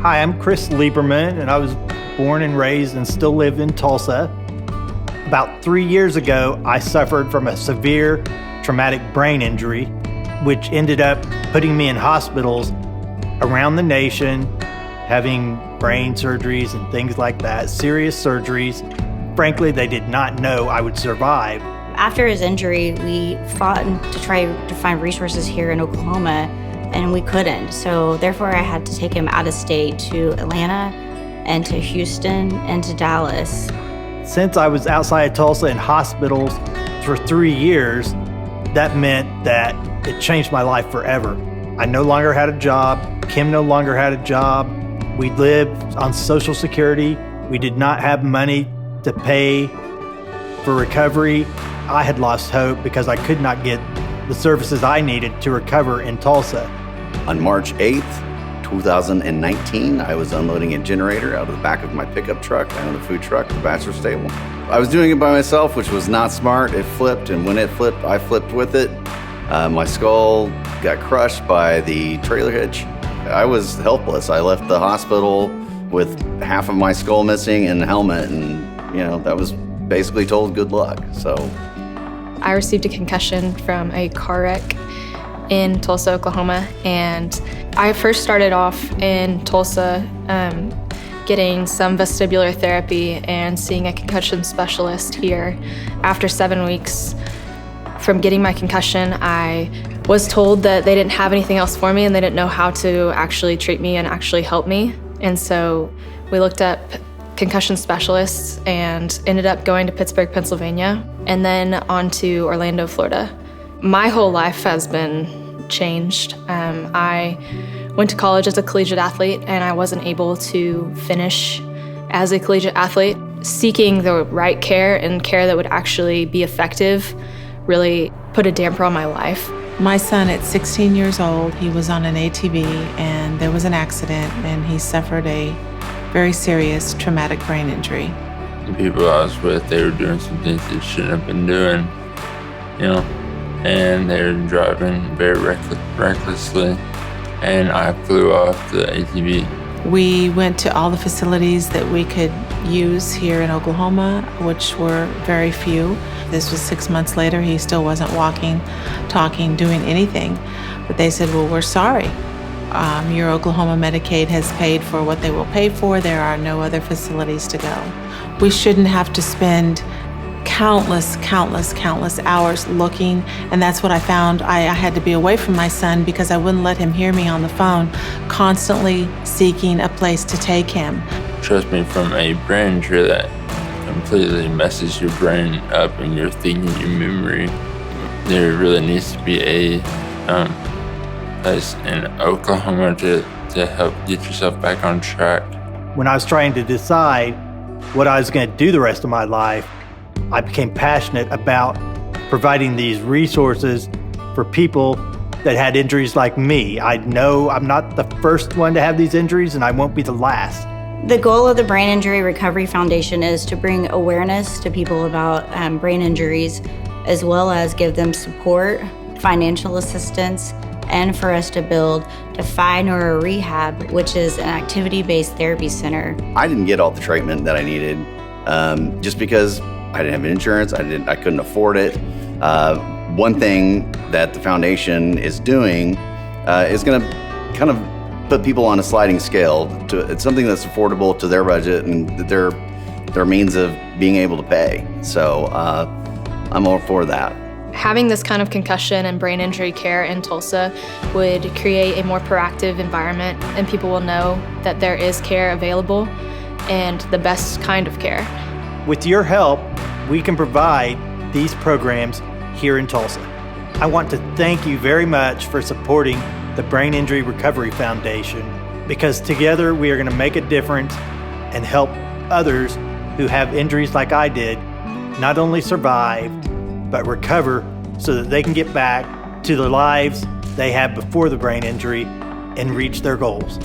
Hi, I'm Chris Lieberman, and I was born and raised and still live in Tulsa. About 3 years ago, I suffered from a severe traumatic brain injury, which ended up putting me in hospitals around the nation, having brain surgeries and things like that, serious surgeries. Frankly, they did not know I would survive. After his injury, we fought to try to find resources here in Oklahoma, and we couldn't. So therefore, I had to take him out of state to Atlanta and to Houston and to Dallas. Since I was outside of Tulsa in hospitals for 3 years, that meant that it changed my life forever. I no longer had a job. Kim no longer had a job. We lived on Social Security. We did not have money to pay for recovery. I had lost hope because I could not get the services I needed to recover in Tulsa. On March 8th, 2019, I was unloading a generator out of the back of my pickup truck. I own a food truck, the Bachelor's Table. I was doing it by myself, which was not smart. It flipped, and when it flipped, I flipped with it. My skull got crushed by the trailer hitch. I was helpless. I left the hospital with half of my skull missing and a helmet, and that was basically told good luck. So I received a concussion from a car wreck in Tulsa, Oklahoma, and I first started off in Tulsa getting some vestibular therapy and seeing a concussion specialist here. After 7 weeks from getting my concussion, I was told that they didn't have anything else for me and they didn't know how to actually treat me and actually help me. And so we looked up concussion specialists and ended up going to Pittsburgh, Pennsylvania, and then on to Orlando, Florida. My whole life has been changed. I went to college as a collegiate athlete, and I wasn't able to finish as a collegiate athlete. Seeking the right care and care that would actually be effective really put a damper on my life. My son, at 16 years old, he was on an ATV and there was an accident and he suffered a very serious traumatic brain injury. The people I was with, they were doing some things they shouldn't have been doing, and they were driving very recklessly, and I flew off the ATV. We went to all the facilities that we could use here in Oklahoma, which were very few. This was 6 months later. He still wasn't walking, talking, doing anything. But they said, well, we're sorry. Your Oklahoma Medicaid has paid for what they will pay for. There are no other facilities to go. We shouldn't have to spend countless hours looking, and that's what I found. I had to be away from my son because I wouldn't let him hear me on the phone, constantly seeking a place to take him. Trust me, from a brain injury that completely messes your brain up and your thinking, your memory, there really needs to be a place in Oklahoma to help get yourself back on track. When I was trying to decide what I was going to do the rest of my life, I became passionate about providing these resources for people that had injuries like me. I know I'm not the first one to have these injuries, and I won't be the last. The goal of the Brain Injury Recovery Foundation is to bring awareness to people about brain injuries, as well as give them support, financial assistance, and for us to build DEFY Neuro Rehab, which is an activity-based therapy center. I didn't get all the treatment that I needed just because I didn't have insurance. I couldn't afford it. One thing that the foundation is doing is going to kind of put people on a sliding scale. It's something that's affordable to their budget and their means of being able to pay. So I'm all for that. Having this kind of concussion and brain injury care in Tulsa would create a more proactive environment, and people will know that there is care available and the best kind of care. With your help, we can provide these programs here in Tulsa. I want to thank you very much for supporting the Brain Injury Recovery Foundation, because together we are going to make a difference and help others who have injuries like I did not only survive, but recover so that they can get back to the lives they had before the brain injury and reach their goals.